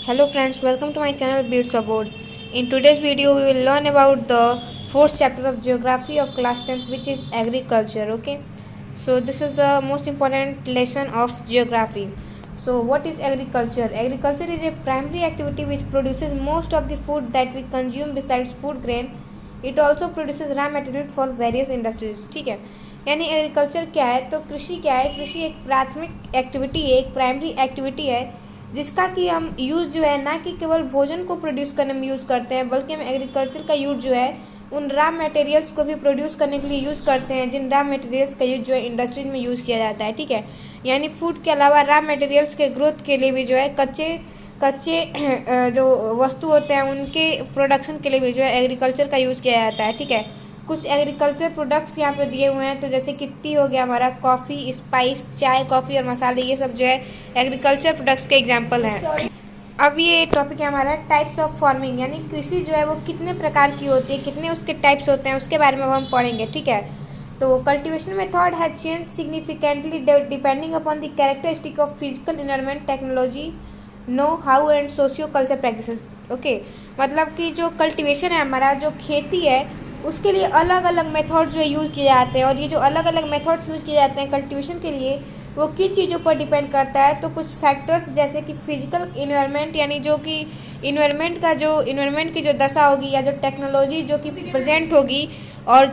Hello friends, welcome to my channel Beats Aboard. In today's video, we will learn about the fourth chapter of Geography of class 10th, which is agriculture. Okay, so this is the most important lesson of geography. So what is agriculture? Agriculture is a primary activity which produces most of the food that we consume. Besides food grain, it also produces raw material for various industries. ठीक है, यानी agriculture क्या है? तो कृषि क्या है? कृषि एक प्राथमिक एक्टिविटी है, एक प्राइमरी एक्टिविटी है जिसका कि हम यूज़ जो है ना कि केवल भोजन को प्रोड्यूस करने में यूज़ करते हैं, बल्कि हम एग्रीकल्चर का यूज़ जो है उन रॉ मटेरियल्स को भी प्रोड्यूस करने के लिए यूज़ करते हैं, जिन रॉ मटेरियल्स का यूज़ जो है इंडस्ट्रीज में यूज़ किया जाता है। ठीक है, यानी फूड के अलावा रॉ मटेरियल्स के ग्रोथ के लिए भी जो है कच्चे कच्चे जो वस्तु होते हैं उनके प्रोडक्शन के लिए भी जो है एग्रीकल्चर का यूज़ किया जाता है। ठीक है, कुछ एग्रीकल्चर प्रोडक्ट्स यहाँ पे दिए हुए हैं, तो जैसे कि टी हो गया हमारा, कॉफ़ी, स्पाइस, चाय, कॉफ़ी और मसाले, ये सब जो है एग्रीकल्चर प्रोडक्ट्स के एग्जांपल हैं। अब ये टॉपिक है हमारा टाइप्स ऑफ फार्मिंग, यानी कृषि जो है वो कितने प्रकार की होती है, कितने उसके टाइप्स होते हैं, उसके बारे में हम पढ़ेंगे। ठीक है, तो cultivation method has change significantly depending upon the characteristic of physical environment, technology, know how and socio culture practices. Okay, मतलब कि जो कल्टीवेशन है हमारा, जो खेती है, उसके लिए अलग अलग मेथड जो है यूज़ किए जाते हैं, और ये जो अलग अलग मेथड्स यूज़ किए जाते हैं कल्टीवेशन के लिए, वो किन चीज़ों पर डिपेंड करता है? तो कुछ फैक्टर्स जैसे कि फिजिकल इन्वायरमेंट, यानी जो कि इन्वायरमेंट की जो दशा होगी, या जो टेक्नोलॉजी जो कि प्रेजेंट होगी, और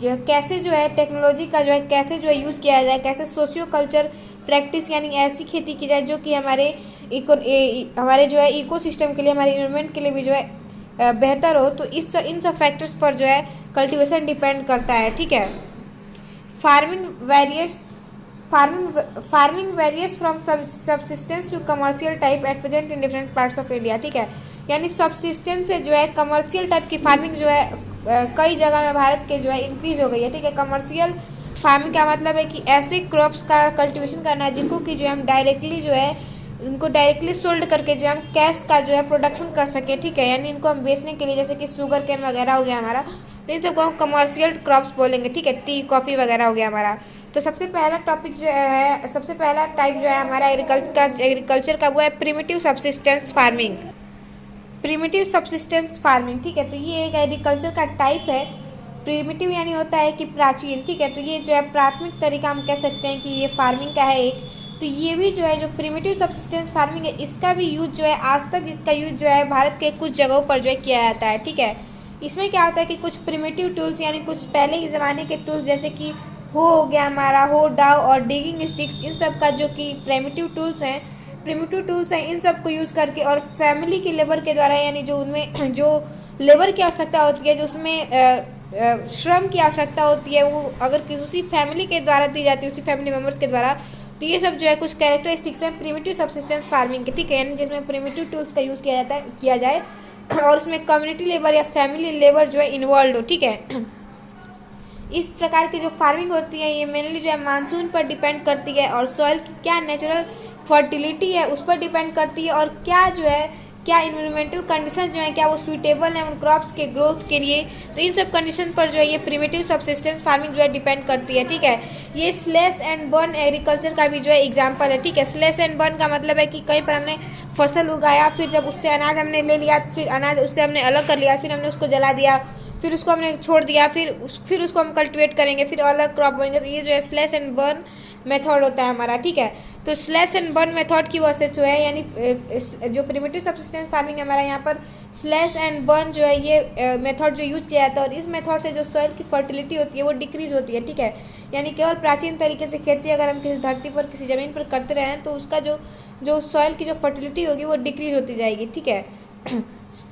कैसे जो है टेक्नोलॉजी का जो है कैसे जो है यूज़ किया जाए, कैसे सोशियो कल्चर प्रैक्टिस यानी ऐसी खेती की जाए जो कि हमारे जो है इकोसिस्टम के लिए, हमारे इन्वायरमेंट के लिए भी जो है बेहतर हो। तो इन सब फैक्टर्स पर जो है कल्टीवेशन डिपेंड करता है। ठीक है, farming varies farming varies from subsistence to commercial type at present in different parts of India. ठीक है, यानी सबसिस्टेंस से जो है कमर्शियल टाइप की फार्मिंग जो है कई जगह में भारत के जो है इंक्रीज हो गई है। ठीक है, कमर्शियल फार्मिंग का मतलब है कि ऐसे क्रॉप्स का कल्टीवेशन करना है जिनको कि जो है हम डायरेक्टली जो है उनको डायरेक्टली सोल्ड करके जो हम कैश का जो है प्रोडक्शन कर सकें। ठीक है, यानी इनको हम बेचने के लिए, जैसे कि शुगर केन वगैरह हो गया हमारा, तो इन सबको हम कमर्शियल क्रॉप्स बोलेंगे। ठीक है, टी, कॉफ़ी वगैरह हो गया हमारा। तो सबसे पहला टॉपिक जो है, सबसे पहला टाइप जो है हमारा एग्रीकल्चर का वो है primitive subsistence farming. Primitive subsistence farming, ठीक है, तो ये एक एग्रीकल्चर का टाइप है। प्रिमिटिव यानी होता है कि प्राचीन। ठीक है, तो ये जो है प्राथमिक तरीका हम कह सकते हैं कि ये फार्मिंग का है एक। तो ये भी जो है जो प्रिमिटिव सब्सिस्टेंस फार्मिंग है, इसका भी यूज जो है आज तक इसका यूज जो है भारत के कुछ जगहों पर जो है किया जाता है। ठीक है, इसमें क्या होता है कि कुछ प्रिमिटिव टूल्स यानी कुछ पहले के ज़माने के टूल्स, जैसे कि हो गया हमारा हो, डाव और डिगिंग स्टिक्स, इन सब का जो कि प्रिमिटिव टूल्स हैं, इन सब को यूज़ करके, और फैमिली की लेबर के द्वारा, यानी जो उनमें जो लेबर की आवश्यकता होती है, जो उसमें श्रम की आवश्यकता होती है, वो अगर किसी फैमिली के द्वारा दी जाती है, उसी फैमिली मेम्बर्स के द्वारा, तो ये सब जो है कुछ कैरेक्टरिस्टिक्स हैं प्रिमिटिव सब्सिस्टेंस फार्मिंग के। ठीक है, यानी जिसमें प्रिमिटिव टूल्स का यूज़ किया जाए और उसमें कम्युनिटी लेबर या फैमिली लेबर जो है इन्वॉल्व हो। ठीक है, इस प्रकार की जो फार्मिंग होती है ये मेनली जो है मानसून पर डिपेंड करती है, और सॉइल की क्या नेचुरल फर्टिलिटी है उस पर डिपेंड करती है, और क्या इन्वायरमेंटल कंडीशन जो है क्या वो सूटेबल है उन क्रॉप्स के ग्रोथ के लिए। तो इन सब कंडीशन पर जो है ये प्रिमिटिव सब्सिस्टेंस फार्मिंग जो है डिपेंड करती है। ठीक है, ये स्लैश एंड बर्न एग्रीकल्चर का भी जो है एग्जाम्पल है। ठीक है, स्लैश एंड बर्न का मतलब है कि कहीं पर हमने फसल उगाया, फिर जब उससे अनाज हमने ले लिया, फिर अनाज उससे हमने अलग कर लिया, फिर हमने उसको जला दिया, फिर उसको हमने छोड़ दिया, फिर उसको हम कल्टिवेट करेंगे, फिर अलग क्रॉप बोएंगे। तो ये जो है स्लैश एंड बर्न मेथड होता है हमारा। ठीक है, तो स्लैश एंड बर्न मेथड की वजह से जो है, यानी जो प्रिमिटिव सब्सिस्टेंस फार्मिंग हमारा यहाँ पर स्लैश एंड बर्न जो है ये मेथड जो यूज़ किया जाता है, और इस मेथड से जो सॉइल की फर्टिलिटी होती है वो डिक्रीज होती है। ठीक है, यानी केवल प्राचीन तरीके से खेती अगर हम किसी धरती पर, किसी ज़मीन पर करते रहें, तो उसका जो सॉइल की जो फर्टिलिटी होगी वो डिक्रीज होती जाएगी। ठीक है,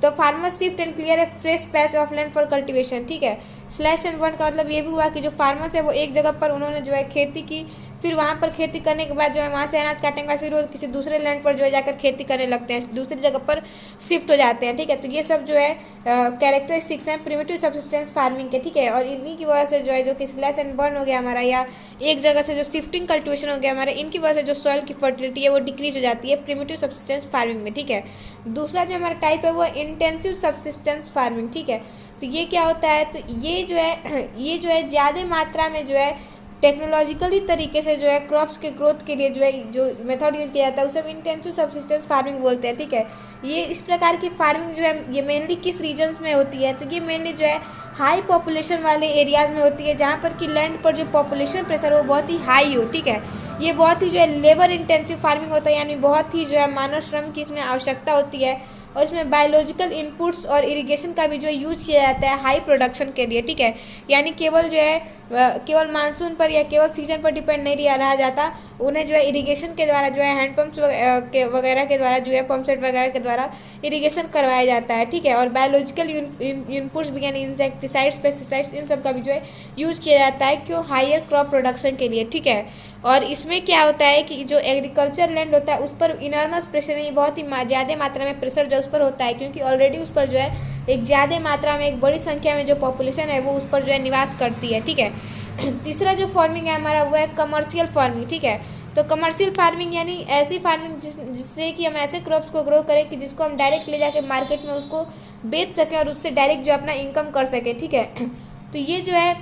तो farmer shift and clear A fresh patch of land for cultivation. ठीक है, स्लैश एंड बर्न का मतलब ये भी हुआ कि जो फार्मर्स है वो एक जगह पर उन्होंने जो है खेती की, फिर वहाँ पर खेती करने के बाद जो है वहाँ से अनाज काटेंगे, फिर वो किसी दूसरे लैंड पर जो है जाकर खेती करने लगते हैं, दूसरी जगह पर शिफ्ट हो जाते हैं। ठीक है, तो ये सब जो है कैरेक्टरिस्टिक्स हैं प्रिमिटिव सब्सिस्टेंस फार्मिंग के। ठीक है, और इन्हीं की वजह से जो है जो कि स्लैश एंड बर्न हो गया हमारा, या एक जगह से जो शिफ्टिंग कल्टिवेशन हो गया हमारा, इनकी वजह से जो सॉइल की फर्टिलिटी है वो डिक्रीज हो जाती है प्रिमिटिव सब्सिस्टेंस फार्मिंग में। ठीक है, दूसरा जो हमारा टाइप है वो इंटेंसिव सब्सिस्टेंस फार्मिंग। ठीक है, तो ये क्या होता है? तो ये जो है ज़्यादा मात्रा में जो है टेक्नोलॉजिकली तरीके से जो है क्रॉप्स के ग्रोथ के लिए जो मेथड यूज किया जाता है उसे हम इंटेंसिव सब्सिस्टेंस फार्मिंग बोलते हैं। ठीक है, ये इस प्रकार की फार्मिंग जो है ये मेनली किस रीजन्स में होती है, तो ये मेनली जो है हाई पॉपुलेशन वाले एरियाज़ में होती है, जहाँ पर कि लैंड पर जो पॉपुलेशन प्रेशर वो बहुत ही हाई हो। ठीक है, ये बहुत ही जो है लेबर इंटेंसिव फार्मिंग होता है, यानी बहुत ही जो है मानव श्रम की इसमें आवश्यकता होती है, और इसमें बायोलॉजिकल इनपुट्स और इरिगेशन का भी जो है यूज किया जाता है हाई प्रोडक्शन के लिए। ठीक है, यानी केवल जो है केवल मानसून पर या केवल सीजन पर डिपेंड नहीं रहा जाता, उन्हें जो है इरिगेशन के द्वारा जो है हैंडपम्प्स वगैरह के द्वारा जो है पंप सेट वगैरह के द्वारा इरिगेशन करवाया जाता है। ठीक है, और बायोलॉजिकल इनपुट्स भी यानी इंसेक्टिसाइड्स, पेस्टिसाइड्स, इन सब का भी जो है यूज़ किया जाता है क्यों, हायर क्रॉप प्रोडक्शन के लिए। ठीक है, और इसमें क्या होता है कि जो एग्रीकल्चर लैंड होता है उस पर इनॉर्मस प्रेशर, ये बहुत ही ज़्यादा मात्रा में प्रेशर जो उस पर होता है, क्योंकि ऑलरेडी उस पर जो है एक ज़्यादा मात्रा में एक बड़ी संख्या में जो पॉपुलेशन है वो उस पर जो है निवास करती है। ठीक है, तीसरा जो फार्मिंग है हमारा वो है कमर्शियल फार्मिंग। ठीक है, तो कमर्शियल फार्मिंग यानी ऐसी फार्मिंग जिससे कि हम ऐसे क्रॉप्स को ग्रो करें कि जिसको हम डायरेक्ट ले जाके मार्केट में उसको बेच सकें और उससे डायरेक्ट जो अपना इनकम कर सकें। ठीक है, तो ये जो है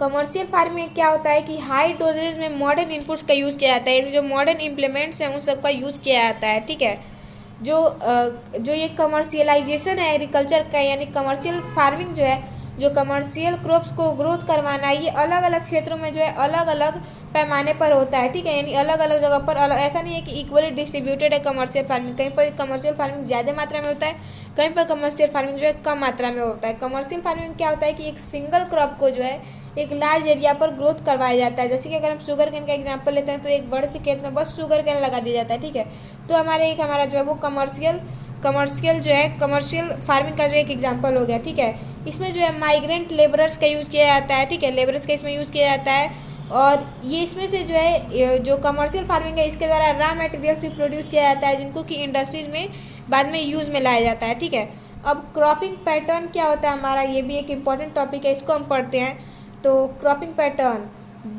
कमर्शियल फार्मिंग में क्या होता है कि हाई डोजेज में मॉडर्न इनपुट्स का यूज़ किया जाता है, जो मॉडर्न इम्प्लीमेंट्स हैं उन सब का यूज़ किया जाता है। ठीक है, जो ये कमर्शियलाइजेशन है एग्रीकल्चर का, यानी कमर्शियल फार्मिंग जो है, जो कमर्शियल क्रॉप्स को ग्रोथ करवाना है, ये अलग अलग क्षेत्रों में जो है अलग अलग पैमाने पर होता है। ठीक है, यानी अलग अलग जगह पर ऐसा नहीं है कि इक्वली डिस्ट्रीब्यूटेड है कमर्शियल फार्मिंग, कहीं पर कमर्शियल फार्मिंग ज़्यादा मात्रा में होता है, कहीं पर कमर्शियल फार्मिंग जो है कम मात्रा में होता है। कमर्शियल फार्मिंग में क्या होता है कि एक सिंगल क्रॉप को जो है एक लार्ज एरिया पर ग्रोथ करवाया जाता है। जैसे कि अगर हम शुगर केन का एग्जांपल लेते हैं तो एक बड़े से खेत में बस शुगर केन लगा दिया जाता है। ठीक है, तो हमारा जो है वो कमर्शियल जो है कमर्शियल फार्मिंग का जो एक एग्जांपल हो गया। ठीक है, इसमें जो है माइग्रेंट लेबरर्स का यूज़ किया जाता है। ठीक है, लेबरर्स का इसमें यूज़ किया जाता है, और ये इसमें से जो है जो कमर्शियल फार्मिंग है इसके द्वारा रॉ मटेरियल्स भी प्रोड्यूस किया जाता है, जिनको कि इंडस्ट्रीज में बाद में यूज़ में लाया जाता है। ठीक है, अब क्रॉपिंग पैटर्न क्या होता है हमारा, ये भी एक इम्पॉर्टेंट टॉपिक है, इसको हम पढ़ते हैं। तो cropping pattern,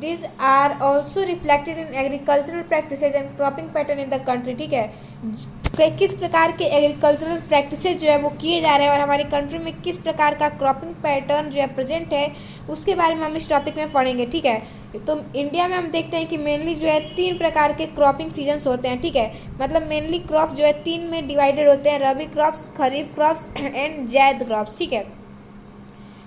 this are also reflected in agricultural practices and cropping pattern in the country. ठीक है, किस प्रकार के एग्रीकल्चरल प्रैक्टिसेज जो है वो किए जा रहे हैं और हमारी कंट्री में किस प्रकार का क्रॉपिंग पैटर्न जो है प्रेजेंट है, उसके बारे में हम इस टॉपिक में पढ़ेंगे। ठीक है, तो इंडिया में हम देखते हैं कि मेनली जो है 3 प्रकार के क्रॉपिंग सीजन्स होते हैं। ठीक है, मतलब मेनली क्रॉप जो है 3 में डिवाइडेड होते हैं, रबी क्रॉप्स, खरीफ क्रॉप्स एंड जायद क्रॉप्स। ठीक है,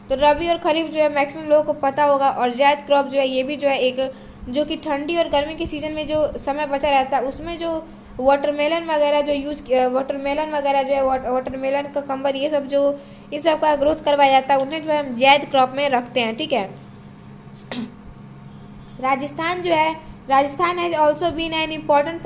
तो रबी और खरीफ जो है मैक्सिमम लोगों को पता होगा, और जायद क्रॉप जो है ये भी जो है एक जो कि ठंडी और गर्मी के सीज़न में जो समय बचा रहता है उसमें जो वाटरमेलन वगैरह जो वाटरमेलन वगैरह जो है वाटरमेलन का कम्बर, ये सब जो इन सब का ग्रोथ करवाया जाता है उन्हें जो है हम जायद क्रॉप में रखते हैं। ठीक है, Rajasthan has also been an important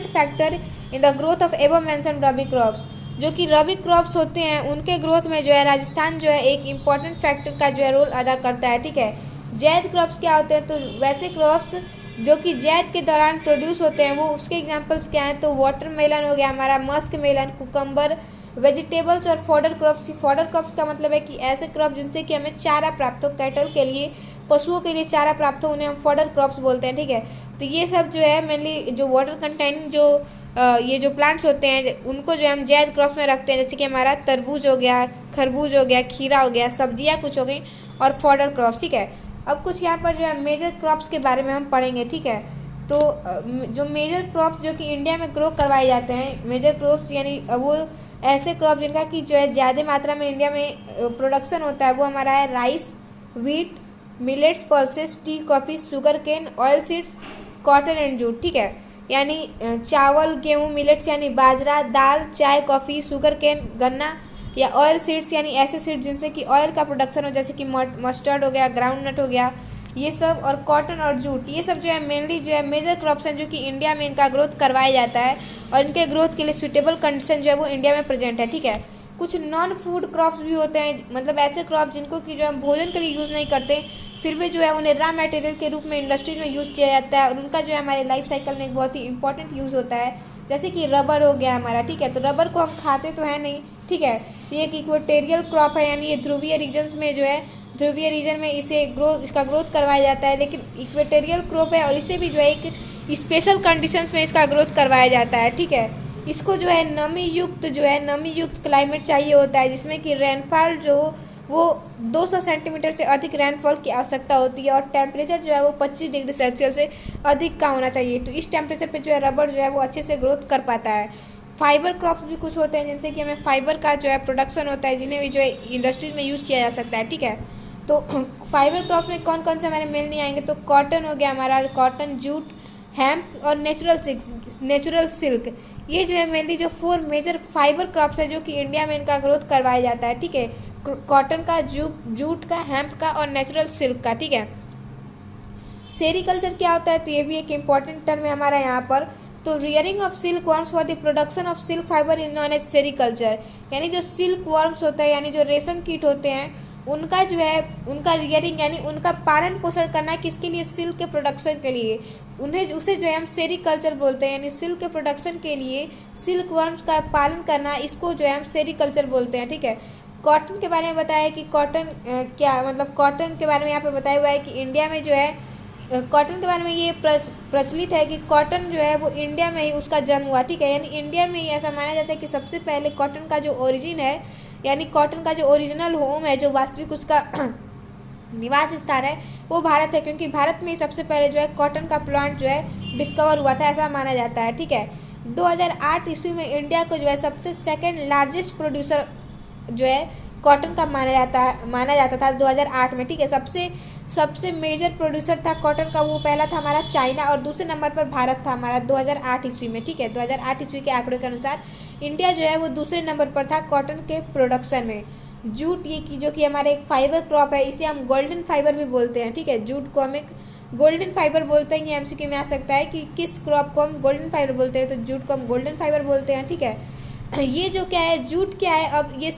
factor in the growth of above mentioned rabi crops. जो कि रबी क्रॉप्स होते हैं उनके ग्रोथ में जो है राजस्थान जो है एक इम्पॉर्टेंट फैक्टर का जो है रोल अदा करता है। ठीक है, जायद क्रॉप्स क्या होते हैं, तो वैसे क्रॉप्स जो कि जायद के दौरान प्रोड्यूस होते हैं, वो उसके एग्जांपल्स क्या हैं, तो वाटरमेलन हो गया हमारा, मस्क मेलन, कुकम्बर, वेजिटेबल्स और फॉडर क्रॉप्स। फॉडर क्रॉप्स का मतलब है कि ऐसे क्रॉप जिनसे कि हमें चारा प्राप्त हो, कैटल के लिए, पशुओं के लिए चारा प्राप्त हो, उन्हें हम फॉडर क्रॉप्स बोलते हैं। ठीक है, तो ये सब जो है मेनली जो वाटर कंटेनिंग जो ये जो प्लांट्स होते हैं उनको जो हम जायद क्रॉप्स में रखते हैं, जैसे कि हमारा तरबूज हो गया, खरबूज हो गया, खीरा हो गया, सब्जियां कुछ हो गई, और फॉडर क्रॉप्स। ठीक है, अब कुछ यहाँ पर जो है मेजर क्रॉप्स के बारे में हम पढ़ेंगे। ठीक है, तो जो मेजर क्रॉप्स जो कि इंडिया में ग्रो करवाए जाते हैं, मेजर क्रॉप्स यानी वो ऐसे क्रॉप जिनका कि जो है ज़्यादा मात्रा में इंडिया में प्रोडक्शन होता है, वो हमारा है rice, wheat, millets, pulses, tea, coffee, sugar cane, oil seeds, cotton and jute. ठीक है, यानी चावल, गेहूँ, मिलेट्स यानी बाजरा, दाल, चाय, कॉफ़ी, शुगर केन, गन्ना, या ऑयल सीड्स यानी ऐसे सीड्स जिनसे कि ऑयल का प्रोडक्शन हो, जैसे कि मस्टर्ड हो गया, ग्राउंड नट हो गया, ये सब, और कॉटन और जूट, ये सब जो है मेनली जो है मेजर क्रॉप्स हैं जो कि इंडिया में इनका ग्रोथ करवाया जाता है, और इनके ग्रोथ के लिए सूटेबल कंडीशन जो है वो इंडिया में प्रेजेंट है। ठीक है, कुछ नॉन फूड क्रॉप्स भी होते हैं, मतलब ऐसे क्रॉप जिनको कि जो हम भोजन के लिए यूज़ नहीं करते, फिर भी जो है उन्हें रॉ मटेरियल के रूप में इंडस्ट्रीज में यूज़ किया जाता है, और उनका जो है हमारे लाइफ साइकिल में एक बहुत ही इंपॉर्टेंट यूज़ होता है, जैसे कि रबर हो गया हमारा। ठीक है, तो रबर को हम खाते तो है नहीं। ठीक है, ये एक इक्वेटोरियल क्रॉप है, यानी ये ध्रुवीय रीजन्स में जो है ध्रुवीय रीजन में इसका ग्रोथ करवाया जाता है, लेकिन इक्वेटोरियल क्रॉप है और इसे भी जो है एक स्पेशल कंडीशंस में इसका ग्रोथ करवाया जाता है। ठीक है, इसको जो है नमी युक्त क्लाइमेट चाहिए होता है, जिसमें कि रेनफॉल जो वो 200 सेंटीमीटर से अधिक रेनफॉल की आवश्यकता होती है और टेम्परेचर जो है वो 25 डिग्री सेल्सियस से अधिक का होना चाहिए। तो इस टेम्परेचर पे जो है रबर जो है वो अच्छे से ग्रोथ कर पाता है। फाइबर क्रॉप्स भी कुछ होते हैं जिनसे कि हमें फाइबर का जो है प्रोडक्शन होता है, जिन्हें भी जो है इंडस्ट्रीज में यूज़ किया जा सकता है। ठीक है, तो फाइबर क्रॉप्स में कौन कौन से हमारे मेल नहीं आएंगे, तो कॉटन हो गया हमारा, कॉटन, जूट, हेम्प और नेचुरल सिल्क। ये जो है मेनली जो 4 मेजर फाइबर क्रॉप्स है जो कि इंडिया में इनका ग्रोथ करवाया जाता है। ठीक है, कॉटन का, जूट का, हेम्प का और नेचुरल सिल्क का। ठीक है, सेरीकल्चर क्या होता है, तो ये भी एक इम्पॉर्टेंट टर्म है हमारा यहाँ पर। तो rearing of silk worms for the production of silk fibre is known as sericulture. यानी जो सिल्क वर्म्स होते हैं, यानी जो रेशम कीट होते हैं, उनका जो है उनका रियरिंग यानी उनका पालन पोषण करना किसके लिए, सिल्क के प्रोडक्शन के लिए, उसे जो है हम सेरीकल्चर बोलते हैं। यानी सिल्क के प्रोडक्शन के लिए सिल्क वर्म्स का पालन करना, इसको जो है हम सेरीकल्चर बोलते हैं। ठीक है, कॉटन के बारे में बताया कि कॉटन क्या मतलब, कॉटन के बारे में यहाँ पे बताया हुआ है कि इंडिया में जो है कॉटन के बारे में ये प्रचलित है कि कॉटन जो है वो इंडिया में ही उसका जन्म हुआ। ठीक है, यानी इंडिया में ही ऐसा माना जाता है कि सबसे पहले कॉटन का जो ओरिजिन है, यानी कॉटन का जो ओरिजिनल होम है, जो वास्तविक उसका निवास स्थान है, वो भारत है, क्योंकि भारत में ही सबसे पहले जो है कॉटन का प्लांट जो है डिस्कवर हुआ था, ऐसा माना जाता है। ठीक है, 2008 ईस्वी में इंडिया को जो है सबसे सेकेंड लार्जेस्ट प्रोड्यूसर जो है कॉटन का माना जाता था 2008 में। ठीक है, सबसे मेजर प्रोड्यूसर था कॉटन का, वो पहला था हमारा चाइना और दूसरे नंबर पर भारत था हमारा 2008 ईस्वी में। ठीक है, 2008 ईस्वी के आंकड़ों के अनुसार इंडिया जो है वो दूसरे नंबर पर था कॉटन के प्रोडक्शन में। जूट, ये की जो कि हमारे एक फाइबर क्रॉप है, इसे हम गोल्डन फाइबर भी बोलते हैं। ठीक है, जूट को हम एक गोल्डन फाइबर बोलते हैं। ये एमसीक्यू में आ सकता है कि किस क्रॉप को हम गोल्डन फाइबर बोलते हैं, तो जूट को हम गोल्डन फाइबर बोलते हैं। ठीक है, ये जो क्या है, जूट क्या है, अब ये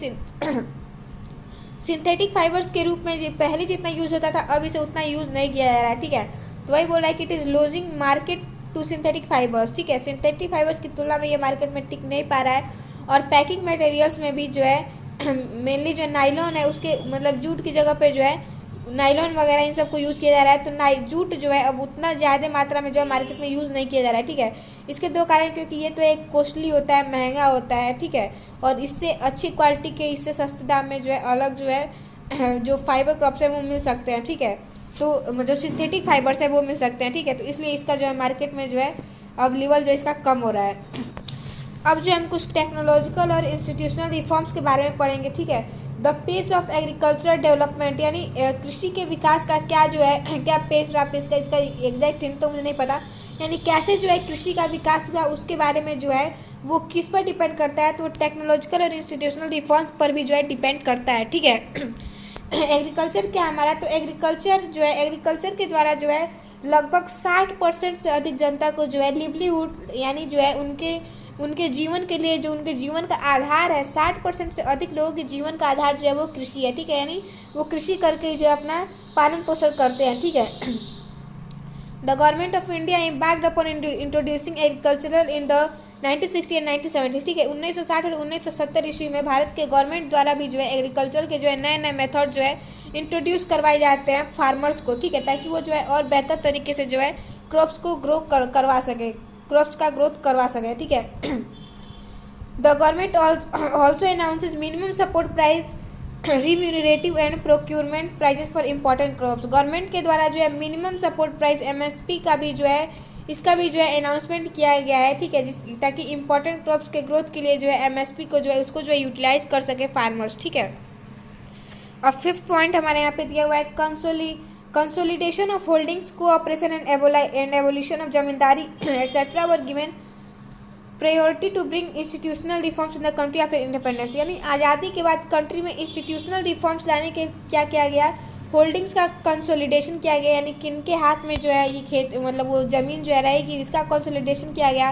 सिंथेटिक फाइबर्स के रूप में पहले जितना यूज़ होता था, अब इसे उतना यूज़ नहीं किया जा रहा है। ठीक है, तो वही बोल रहा है कि it is losing market to synthetic fibres. ठीक है, सिंथेटिक फाइबर्स की तुलना में ये मार्केट में टिक नहीं पा रहा है। और पैकिंग मटेरियल्स में भी जो है मेनली जो नाइलॉन है, उसके मतलब जूट की जगह पे जो है नाइलॉन वगैरह इन सबको यूज़ किया जा रहा है। तो जूट जो है अब उतना ज़्यादा मात्रा में जो है मार्केट में यूज़ नहीं किया जा रहा है। ठीक है, इसके 2 कारण, क्योंकि ये तो एक कॉस्टली होता है, महंगा होता है। ठीक है, और इससे अच्छी क्वालिटी के, इससे सस्ते दाम में जो है अलग जो है जो फाइबर क्रॉप्स है वो मिल सकते हैं। ठीक है, तो जो सिंथेटिक फाइबर्स है वो मिल सकते हैं। ठीक है, तो इसलिए इसका जो है मार्केट में जो है अब लेवल जो इसका कम हो रहा है। अब जो हम कुछ टेक्नोलॉजिकल और इंस्टीट्यूशनल रिफॉर्म्स के बारे में पढ़ेंगे। ठीक है, the pace of agricultural development, यानी कृषि के विकास का क्या जो है क्या पेस रहा, इसका एग्जैक्ट हिंट तो मुझे नहीं पता, यानी कैसे जो है कृषि का विकास हुआ उसके बारे में जो है वो किस पर डिपेंड करता है, तो टेक्नोलॉजिकल और इंस्टीट्यूशनल रिफॉर्म्स पर भी जो है डिपेंड करता है। ठीक है, एग्रीकल्चर क्या हमारा, तो एग्रीकल्चर जो है, एग्रीकल्चर के द्वारा जो है लगभग 60% से अधिक जनता को जो है लिवलीहुड, यानी जो है उनके जीवन के लिए, जो उनके जीवन का आधार है, 60% से अधिक लोगों के जीवन का आधार जो है वो कृषि है। ठीक है, यानी वो कृषि करके जो है अपना पालन पोषण करते हैं। ठीक है, the government of India embarked upon introducing agricultural in the 1960 and 1970। ठीक है, 1960 और 1970 ईस्वी में भारत के गवर्नमेंट द्वारा भी जो है एग्रीकल्चर के जो है नए नए मेथड जो है इंट्रोड्यूस करवाए जाते हैं फार्मर्स को। ठीक है, ताकि वो जो है और बेहतर तरीके से जो है क्रॉप्स को करवा सके, क्रॉप्स का ग्रोथ करवा सके। ठीक है, the government also announces minimum support price, remunerative and procurement prices for important crops. Government के द्वारा जो है मिनिमम सपोर्ट प्राइस एमएसपी का भी जो है इसका भी जो है अनाउंसमेंट किया गया है। ठीक है, ताकि इम्पोर्टेंट क्रॉप्स के ग्रोथ के लिए जो है एमएसपी को जो है उसको जो है यूटिलाइज कर सके फार्मर्स। ठीक है, अब 5th पॉइंट हमारे यहाँ पे दिया हुआ है consolidation of holdings, cooperation and evolution of zamindari etcetera were given priority to bring institutional reforms in the country after independence. यानी आज़ादी के बाद कंट्री में इंस्टीट्यूशनल रिफॉर्म्स लाने के क्या किया गया, होल्डिंग्स का कंसोलिडेशन किया गया, यानी किनके हाथ में जो है ये खेत मतलब वो ज़मीन जो है रहेगी, इसका कंसोलिडेशन किया गया,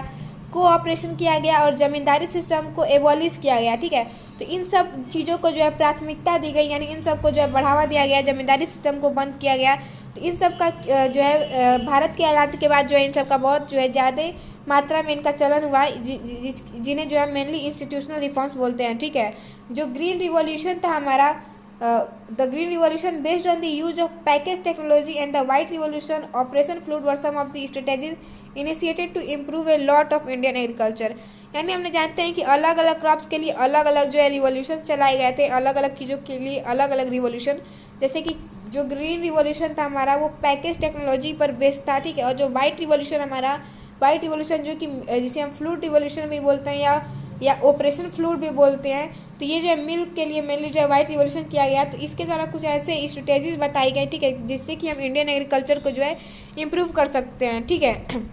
कोऑपरेशन किया गया और ज़मींदारी सिस्टम को एबॉलिश किया गया। ठीक है, तो इन सब चीज़ों को जो है प्राथमिकता दी गई, यानी इन सब को जो है बढ़ावा दिया गया, ज़मींदारी सिस्टम को बंद किया गया। तो इन सब का जो है भारत की आज़ादी के बाद जो है इन सब का बहुत जो है ज़्यादा मात्रा में इनका चलन हुआ, जिन्हें जो है मेनली इंस्टीट्यूशनल रिफॉर्म्स बोलते हैं। ठीक है, जो ग्रीन रिवॉल्यूशन था हमारा, the green revolution based on the use of package technology and the white revolution operation flood were some of the strategies initiated to improve a lot of Indian agriculture. यानी हमने जानते हैं कि अलग अलग crops के लिए अलग अलग जो है रिवॉल्यूशन चलाए गए थे, अलग अलग चीज़ों के लिए अलग अलग रिवॉल्यूशन। जैसे कि जो ग्रीन रिवॉल्यूशन था हमारा वो पैकेज टेक्नोलॉजी पर बेस्ड था, ठीक है। और जो वाइट रिवॉल्यूशन हमारा, वाइट रिवॉल्यूशन जो कि जिसे हम फ्लूइड रिवॉल्यूशन भी बोलते हैं या ऑपरेशन फ्लूइड भी बोलते हैं, तो ये जो है मिल्क के लिए मेनली जो है वाइट रिवॉल्यूशन किया गया। तो इसके द्वारा कुछ ऐसे स्ट्रेटेजीज बताई गई, ठीक है, जिससे कि हम इंडियन एग्रीकल्चर को जो है इम्प्रूव कर सकते हैं, ठीक है।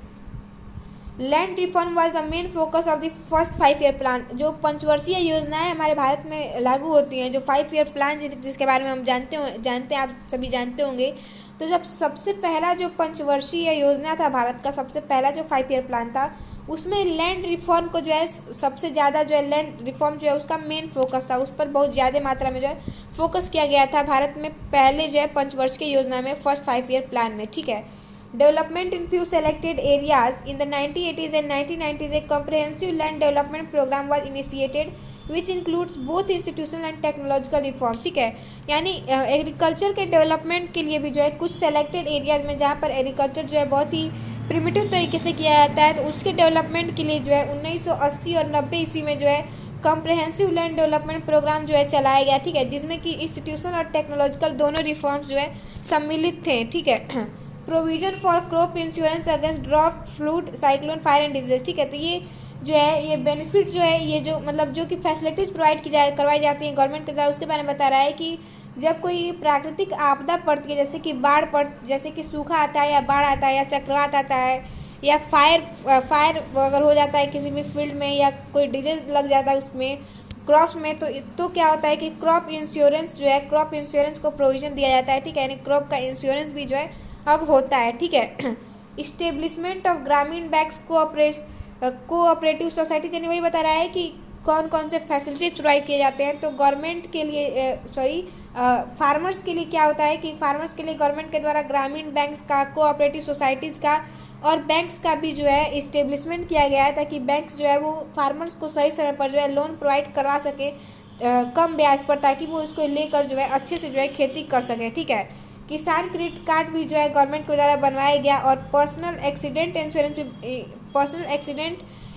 Land reform was the main focus of the first 5 year plan. जो पंचवर्षीय योजनाएं हमारे भारत में लागू होती हैं, जो 5 ईयर प्लान जिसके बारे में हम जानते हैं, आप सभी जानते होंगे। तो जब सबसे पहला जो पंचवर्षीय योजना था भारत का, सबसे पहला जो 5 ईयर प्लान था, उसमें लैंड रिफॉर्म को जो है सबसे ज़्यादा जो है लैंड रिफॉर्म जो है उसका मेन फोकस था, उस पर बहुत ज़्यादा मात्रा में जो है फोकस किया गया था भारत में पहले जो है पंचवर्ष की योजना में, फर्स्ट 5 ईयर प्लान में, ठीक है। Development in few selected areas in the 1980s and 1990s, a comprehensive land development program was initiated which includes both institutional and technological reforms, ठीक है। यानी एग्रीकल्चर के डेवलपमेंट के लिए भी जो है कुछ सेलेक्टेड एरियाज में जहाँ पर एग्रीकल्चर जो है बहुत ही प्रिमिटिव तरीके से किया जाता है, तो उसके डेवलपमेंट के लिए जो है 1980 और 90 ईस्वी में जो है कॉम्प्रहेंसिव लैंड डेवलपमेंट प्रोग्राम जो है चलाया गया, ठीक है, जिसमें कि इंस्टीट्यूशनल और टेक्नोलॉजिकल दोनों रिफॉर्म्स जो है सम्मिलित थे, ठीक है। Provision for crop insurance against draft, fluid, cyclone, fire and disease, ठीक है। तो ये जो है ये बेनिफिट जो है, ये जो मतलब जो कि फैसिलिटीज़ प्रोवाइड करवाई जाती हैं गवर्नमेंट के द्वारा, उसके बारे में बता रहा है कि जब कोई प्राकृतिक आपदा पड़ती है, जैसे कि जैसे कि सूखा आता है या बाढ़ आता है या चक्रवात आता है या फायर अगर हो जाता है किसी भी फील्ड में या कोई डिजीज लग जाता है उसमें क्रॉप्स में, तो क्या होता है कि क्रॉप इंश्योरेंस जो है, क्रॉप इंश्योरेंस को प्रोविजन दिया जाता है, ठीक है। यानी क्रॉप का इंश्योरेंस भी जो है अब होता है, ठीक है। इस्टेब्लिशमेंट ऑफ ग्रामीण बैंक्स कोऑपरेटिव सोसाइटी, यानी वही बता रहा है कि कौन कौन से फैसिलिटीज प्रोवाइड किए जाते हैं। तो गवर्नमेंट के लिए फार्मर्स के लिए क्या होता है कि फार्मर्स के लिए गवर्नमेंट के द्वारा ग्रामीण बैंक्स का, कोऑपरेटिव सोसाइटीज़ का और बैंक्स का भी जो है इस्टेब्लिशमेंट किया गया है, ताकि बैंक्स जो है वो फार्मर्स को सही समय पर जो है लोन प्रोवाइड करवा सके कम ब्याज पर, ताकि वो उसको लेकर जो है अच्छे से जो है खेती कर सकें, ठीक है। किसान क्रेडिट कार्ड भी जो है गवर्नमेंट के द्वारा बनवाया गया और पर्सनल एक्सीडेंट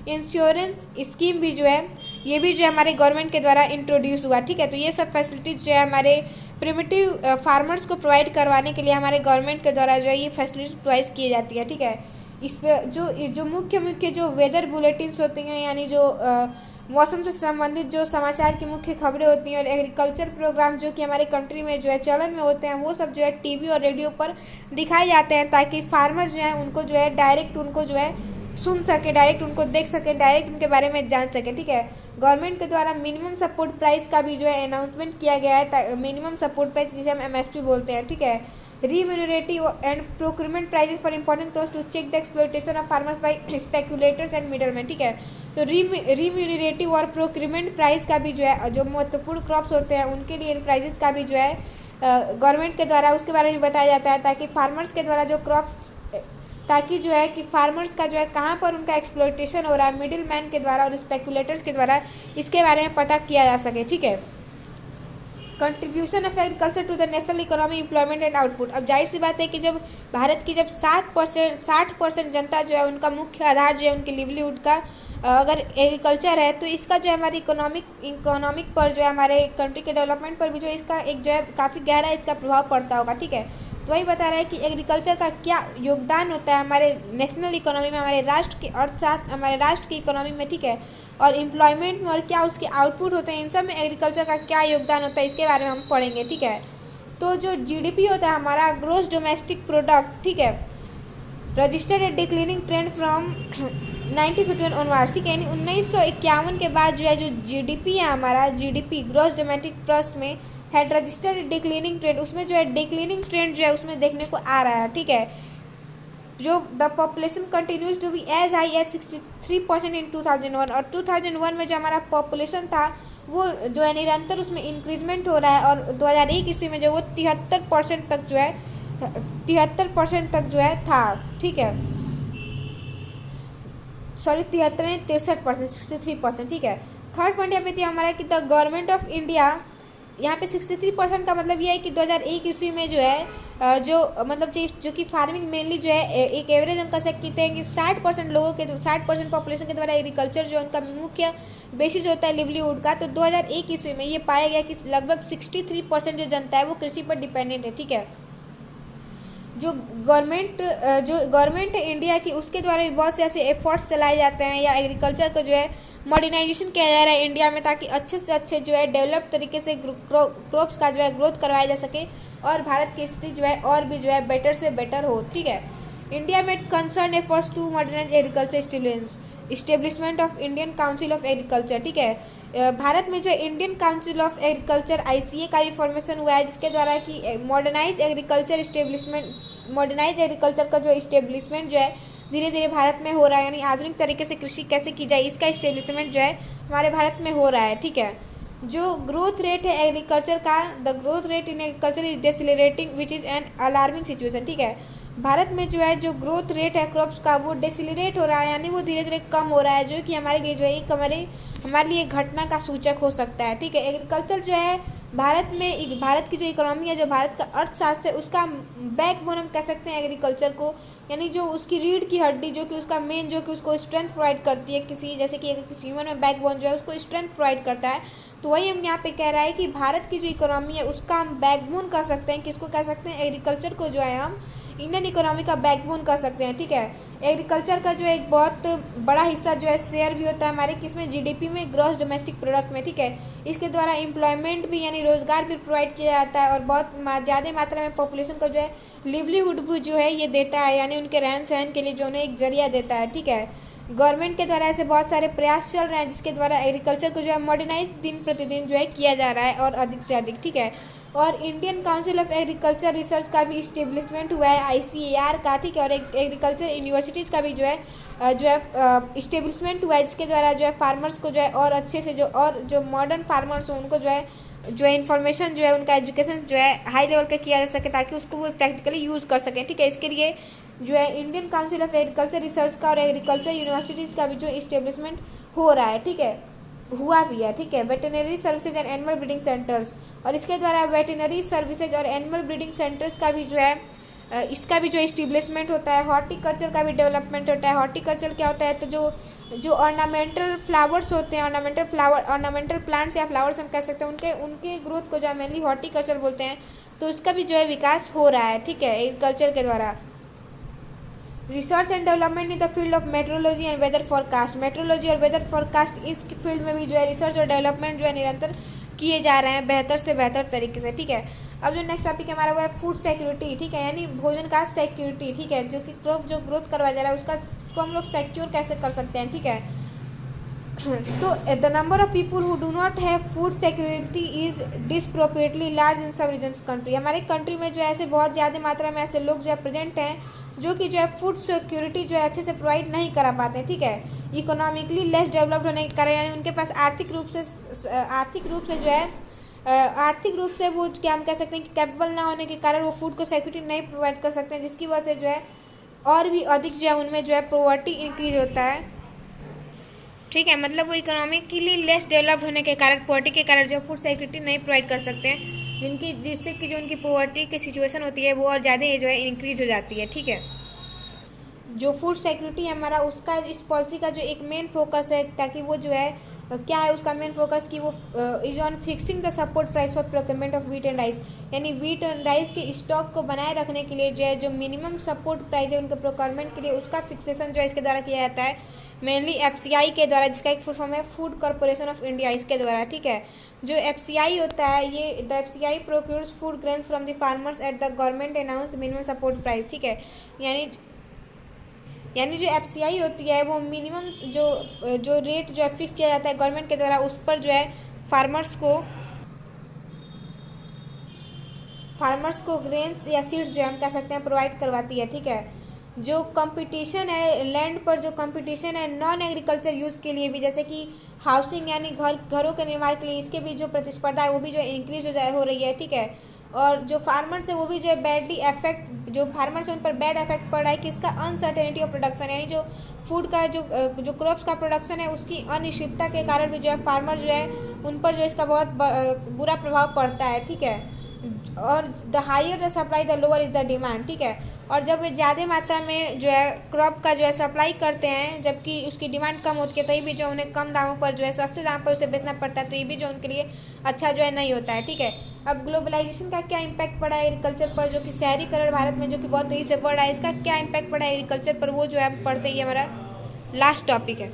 इंश्योरेंस स्कीम भी जो है ये भी जो है हमारे गवर्नमेंट के द्वारा इंट्रोड्यूस हुआ, ठीक है। तो ये सब फैसिलिटीज़ जो है हमारे प्रिमिटिव फार्मर्स को प्रोवाइड करवाने के लिए हमारे गवर्नमेंट के द्वारा जो है ये फैसिलिटीज प्रोवाइड की जाती है, ठीक है। इस पर जो मुख्य जो वेदर बुलेटिन्स होती हैं, यानी जो मौसम से संबंधित जो समाचार की मुख्य खबरें होती हैं, और एग्रीकल्चर प्रोग्राम जो कि हमारे कंट्री में जो है चलन में होते हैं, वो सब जो है टीवी और रेडियो पर दिखाए जाते हैं, ताकि फार्मर जो है उनको जो है डायरेक्ट उनको जो है सुन सके, डायरेक्ट उनको देख सके, डायरेक्ट उनके बारे में जान सके, ठीक है। गवर्नमेंट के द्वारा मिनिमम सपोर्ट प्राइस का भी जो है अनाउंसमेंट किया गया है, मिनिमम सपोर्ट प्राइस जिसे हम MSP बोलते हैं, ठीक है। Remunerative and procurement prices for important crops to check the exploitation of farmers by speculators and middleman, ठीक है। तो रिम्यूनरेटिव और प्रोक्यूरमेंट प्राइस का भी जो है जो महत्वपूर्ण क्रॉप्स होते हैं उनके लिए इन प्राइजेस का भी जो है गवर्नमेंट के द्वारा उसके बारे में बताया जाता है, ताकि फार्मर्स के द्वारा जो क्रॉप्स, ताकि जो है कि फार्मर्स का जो है कहाँ पर उनका एक्सप्लॉयटेशन हो रहा है मिडिल मैन के द्वारा और स्पेकुलेटर्स के द्वारा, इसके बारे में पता किया जा सके, ठीक है। Contribution of agriculture to the national economy, employment and output. अब जाहिर सी बात है कि जब भारत की जब 60% जनता जो है उनका मुख्य आधार जो है उनकी लिवलीहुड का अगर एग्रीकल्चर है, तो इसका जो है हमारी इकोनॉमिक पर जो है हमारे कंट्री के डेवलपमेंट पर भी जो है इसका एक जो है काफ़ी गहरा इसका प्रभाव पड़ता होगा, ठीक है। तो वही बता रहा है कि एग्रीकल्चर का क्या योगदान होता है हमारे नेशनल इकोनॉमी में, हमारे राष्ट्र के अर्थशास्त्र, हमारे राष्ट्र की इकोनॉमी में, ठीक है, और एम्प्लॉयमेंट में, और क्या उसके आउटपुट होते हैं, इन सब में एग्रीकल्चर का क्या योगदान होता है, इसके बारे में हम पढ़ेंगे, ठीक है। तो जो GDP होता है हमारा, ग्रोस डोमेस्टिक प्रोडक्ट, ठीक है, registered a declining trend from 1951 onwards, ठीक है। यानी 1951 के बाद जो है जो GDP है हमारा, GDP ग्रोस डोमेस्टिक प्रोडक्ट में हैड रजिस्टर्ड डिक्लिनिंग ट्रेंड, उसमें जो है डिक्लिनिंग ट्रेंड जो है उसमें देखने को आ रहा है, ठीक है। जो the population continues to be as high as 63% in 2001, और 2001 में जो हमारा पॉपुलेशन था वो जो है निरंतर उसमें इंक्रीजमेंट हो रहा है, और 2001 ईस्वी में जो वो 73% तक जो है 73% तक जो है था, ठीक है। सॉरी 63% 63%, ठीक है। थर्ड पॉइंट यहाँ पे थी हमारा कि द गवर्नमेंट ऑफ इंडिया, यहाँ पे 63% का मतलब ये है कि 2001 ईस्वी में जो है जो मतलब जो कि फार्मिंग मेनली जो है एक एवरेज हम कह सकते हैं कि 60% लोगों के 60% पॉपुलेशन के द्वारा एग्रीकल्चर जो है उनका मुख्य बेसिस होता है लिवलीहुड का। तो 2001 ईस्वी में ये पाया गया कि लगभग 63% जो जनता है वो कृषि पर डिपेंडेंट है। ठीक है, जो गवर्नमेंट है इंडिया की उसके द्वारा भी बहुत से ऐसे एफर्ट्स चलाए जाते हैं या एग्रीकल्चर का जो है मॉडर्नाइजेशन किया जा रहा है इंडिया में, ताकि अच्छे से अच्छे जो है डेवलप तरीके से क्रॉप्स का जो है ग्रोथ करवाया जा सके और भारत की स्थिति जो है और भी जो है बेटर से बेटर हो। ठीक है, India made concern efforts to modernise agriculture establishment of Indian council of agriculture. ठीक है, भारत में जो Indian council of agriculture ICA का भी फॉर्मेशन हुआ है, जिसके द्वारा कि मॉडर्नाइज एग्रीकल्चर का जो इस्टेब्लिशमेंट जो है धीरे धीरे भारत में हो रहा है, यानी आधुनिक तरीके से कृषि कैसे की जाए इसका इस्टेब्लिशमेंट जो है हमारे भारत में हो रहा है। ठीक है, जो ग्रोथ रेट है एग्रीकल्चर का, the growth rate in agriculture is decelerating which is an alarming situation. ठीक है, भारत में जो है जो ग्रोथ रेट है क्रॉप्स का वो डेसिलरेट हो रहा है, यानी वो धीरे धीरे कम हो रहा है, जो कि हमारे लिए जो है एक हमारे लिए घटना का सूचक हो सकता है। ठीक है, एग्रीकल्चर जो है भारत की जो इकोनॉमी है, जो भारत का अर्थशास्त्र है, उसका बैकबोन हम कह सकते हैं एग्रीकल्चर को, यानी जो उसकी रीढ़ की हड्डी जो कि उसका मेन जो कि उसको स्ट्रेंथ प्रोवाइड करती है, किसी जैसे कि अगर किसी ह्यूमन में बैकबोन जो है उसको स्ट्रेंथ प्रोवाइड करता है, तो वही हम यहाँ पे कह रहा है कि भारत की जो इकोनॉमी है उसका हम बैकबोन कह सकते हैं, किसको कह सकते हैं, एग्रीकल्चर को जो है हम इंडियन इकोनॉमी का बैकबोन कर सकते हैं। ठीक है, एग्रीकल्चर का जो एक बहुत बड़ा हिस्सा जो है शेयर भी होता है हमारे किसमें, जीडीपी में, ग्रॉस डोमेस्टिक प्रोडक्ट में। ठीक है, इसके द्वारा एम्प्लॉयमेंट भी यानी रोजगार भी प्रोवाइड किया जाता है और बहुत ज़्यादा मात्रा में पॉपुलेशन को जो है लिवलीहुड भी जो है ये देता है, यानी उनके रहन सहन के लिए जो उन्हें एक जरिया देता है। ठीक है, गवर्नमेंट के द्वारा ऐसे बहुत सारे प्रयास चल रहे हैं जिसके द्वारा एग्रीकल्चर को जो है मॉडर्नाइज दिन प्रतिदिन जो है किया जा रहा है और अधिक से अधिक। ठीक है, और Indian council of agriculture research का भी इस्टेब्लिशमेंट हुआ है आईसीएआर का। ठीक है, और एग्रीकल्चर यूनिवर्सिटीज़ का भी जो है इस्टेब्लिशमेंट हुआ है, जिसके द्वारा जो है फार्मर्स को जो है और अच्छे से जो मॉडर्न फार्मर्स हो उनको जो है इन्फॉर्मेशन जो है उनका एजुकेशन जो है हाई लेवल का किया जा सके, ताकि उसको वो प्रैक्टिकली यूज़ कर सकें। ठीक है, इसके लिए जो है Indian council of agriculture research का और एग्रीकल्चर यूनिवर्सिटीज़ का भी जो इस्टेब्लिशमेंट हो रहा है। ठीक है, हुआ भी है। ठीक है, veterinary services and animal breeding centres, और इसके द्वारा वेटनरी सर्विसेज और एनिमल ब्रीडिंग सेंटर्स का भी जो है इसका भी जो इस्टेब्लिशमेंट होता है। हॉर्टिकल्चर का भी डेवलपमेंट होता है। हॉर्टिकल्चर क्या होता है, तो जो ऑर्नामेंटल फ्लावर्स होते हैं, ऑर्नामेंटल प्लांट्स या फ्लावर्स हम कह सकते हैं, उनके ग्रोथ को जो है मेनली हॉर्टिकल्चर बोलते हैं, तो उसका भी जो है विकास हो रहा है। ठीक है, एग्रीकल्चर के द्वारा research and development in the field of meteorology and weather forecast, meteorology और वेदर फॉरकास्ट इस फील्ड में भी जो है रिसर्च और डेवलपमेंट जो है निरंतर किए जा रहे हैं बेहतर से बेहतर तरीके से। ठीक है, अब जो नेक्स्ट टॉपिक हमारा वो है फूड सिक्योरिटी। ठीक है, यानी भोजन का सिक्योरिटी। ठीक है, जो कि क्रॉप जो ग्रोथ करवाया जा रहा है उसको हम लोग सिक्योर कैसे कर सकते हैं। ठीक है, तो the number of people who do not have food security is disproportionately large in sub region country. हमारे कंट्री में जो है ऐसे बहुत ज़्यादा मात्रा में ऐसे लोग जो है प्रेजेंट हैं जो कि जो है फूड सिक्योरिटी जो है अच्छे से प्रोवाइड नहीं करा पाते हैं। ठीक है, इकोनॉमिकली लेस डेवलप्ड होने के कारण, यानी उनके पास आर्थिक रूप से जो है आर्थिक रूप से वो क्या हम कह सकते हैं कि कैपेबल ना होने के कारण वो फूड को सिक्योरिटी नहीं प्रोवाइड कर सकते हैं, जिसकी वजह से जो है और भी अधिक जो है उनमें जो है पॉवर्टी इंक्रीज होता है। ठीक है, मतलब वो इकोनॉमिकली लेस डेवलप्ड होने के कारण, पॉवर्टी के कारण जो फूड सिक्योरिटी नहीं प्रोवाइड कर सकते हैं, जिससे कि जो उनकी पॉवर्टी की सिचुएशन होती है वो और ज़्यादा जो है इंक्रीज हो जाती है। ठीक है, जो फूड सिक्योरिटी है हमारा, उसका इस पॉलिसी का जो एक मेन फोकस है, ताकि वो जो है क्या है उसका मेन फोकस कि वो is on fixing the support price for procurement of wheat and rice, यानी व्हीट एंड राइस के स्टॉक को बनाए रखने के लिए जो मिनिमम सपोर्ट प्राइस है उनके प्रोक्योरमेंट के लिए, उसका फिक्सेशन जो है इसके द्वारा किया जाता है, मेनली एफसीआई के द्वारा, जिसका एक फुल फॉर्म है फूड कॉर्पोरेशन ऑफ इंडिया, इसके द्वारा। ठीक है, जो एफसीआई होता है ये the FCI procures food grains from the farmers at the government announced minimum support price. ठीक है, यानी जो एफसीआई होती है वो मिनिमम जो रेट जो है फिक्स किया जाता है गवर्नमेंट के द्वारा, उस पर जो है फार्मर्स को ग्रेन्स या सीड्स जो हम कह सकते हैं प्रोवाइड करवाती है। ठीक है, जो कंपटीशन है लैंड पर, जो कंपटीशन है नॉन एग्रीकल्चर यूज़ के लिए भी, जैसे कि हाउसिंग यानी घरों के निर्माण के लिए, इसके भी जो प्रतिस्पर्धा है वो भी जो इंक्रीज हो रही है। ठीक है, और जो फार्मर्स है वो भी जो है जो फार्मर्स है उन पर बैड इफेक्ट पड़ रहा है कि इसका अनसर्टेनिटी ऑफ प्रोडक्शन, यानी जो फूड का जो क्रॉप्स का प्रोडक्शन है उसकी अनिश्चितता के कारण भी जो है फार्मर जो है उन पर जो इसका बहुत बुरा प्रभाव पड़ता है। ठीक है, और the higher the supply the lower is the demand, ठीक है। और जब वे ज़्यादा मात्रा में जो है क्रॉप का जो है सप्लाई करते हैं, जबकि उसकी डिमांड कम होती है, तभी भी जो उन्हें कम दामों पर जो है सस्ते दाम पर उसे बेचना पड़ता है, तो ये भी जो उनके लिए अच्छा जो है नहीं होता है, ठीक है। अब ग्लोबलाइजेशन का क्या इम्पैक्ट पड़ा है एग्रीकल्चर पर, जो कि शहरीकरण भारत में जो कि बहुत तेज़ी से बढ़ रहा है, इसका क्या इम्पैक्ट पड़ा है एग्रीकल्चर पर, वो जो है पढ़ते ही हमारा लास्ट टॉपिक है।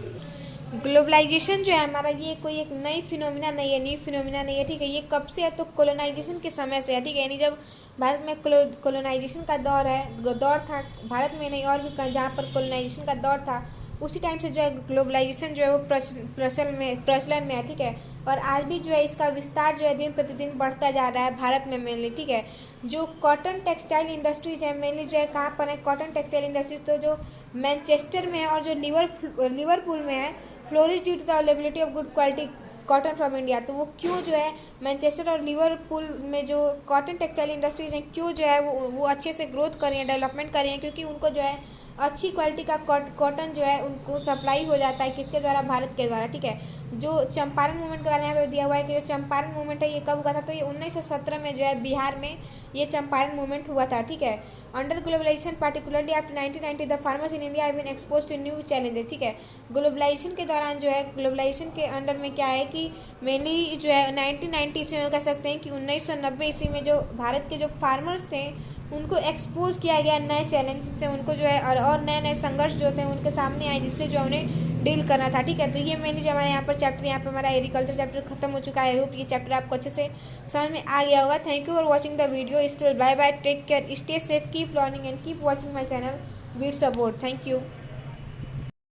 ग्लोबलाइजेशन जो है हमारा, ये कोई एक नई फिनोमिना नहीं है, न्यू फिनोमिना नहीं है, ठीक है। ये कब से है, तो कोलोनाइजेशन के समय से है, ठीक है। यानी जब भारत में कोलोनाइजेशन का दौर था, भारत में नहीं और भी जहाँ पर कोलोनाइजेशन का दौर था, उसी टाइम से जो है ग्लोबलाइजेशन जो है वो प्रचलन में है, ठीक है। और आज भी जो है इसका विस्तार जो है दिन प्रतिदिन बढ़ता जा रहा है भारत में मेनली, ठीक है। जो कॉटन टेक्सटाइल इंडस्ट्रीज है मेनली जो है कहाँ पर है, कॉटन टेक्सटाइल इंडस्ट्रीज तो जो मैनचेस्टर में है और जो लिवरपूल में है, flourish due to the availability of good quality cotton from India. तो वो क्यों जो है मैनचेस्टर और लिवरपूल में जो कॉटन टेक्सटाइल इंडस्ट्रीज हैं, क्यों जो है वो अच्छे से ग्रोथ कर रही हैं, डेवलपमेंट कर रही हैं, क्योंकि उनको जो है अच्छी क्वालिटी का कॉटन जो है उनको सप्लाई हो जाता है, किसके द्वारा, भारत के द्वारा, ठीक है। जो चंपारण मूवमेंट के बारे में यहाँ पे दिया हुआ है कि जो चंपारण मूवमेंट है ये कब हुआ था, तो ये 1917 में जो है बिहार में ये चंपारण मूवमेंट हुआ था, ठीक है। Under globalisation particularly after 1990 the farmers in India have been expose to new challenges, ठीक है। ग्लोबलाइजेशन के दौरान जो है, ग्लोबलाइजेशन के अंडर में क्या है कि मेनली जो है 1990 ईस्वी में कह सकते हैं कि 1990 ईस्वी में जो भारत के जो फार्मर्स थे उनको एक्सपोज किया गया नए चैलेंज से, उनको जो है और नए नए संघर्ष जो थे उनके सामने आए, जिससे जो उन्हें डील करना था, ठीक है। तो ये मेनली जो हमारे यहाँ पर चैप्टर, यहाँ पर हमारा एग्रीकल्चर चैप्टर खत्म हो चुका है। आई होप ये चैप्टर आपको अच्छे से समझ में आ गया होगा। Thank you for watching the video. Still bye bye, take care, stay safe, keep learning and keep watching my channel beats about. Thank you.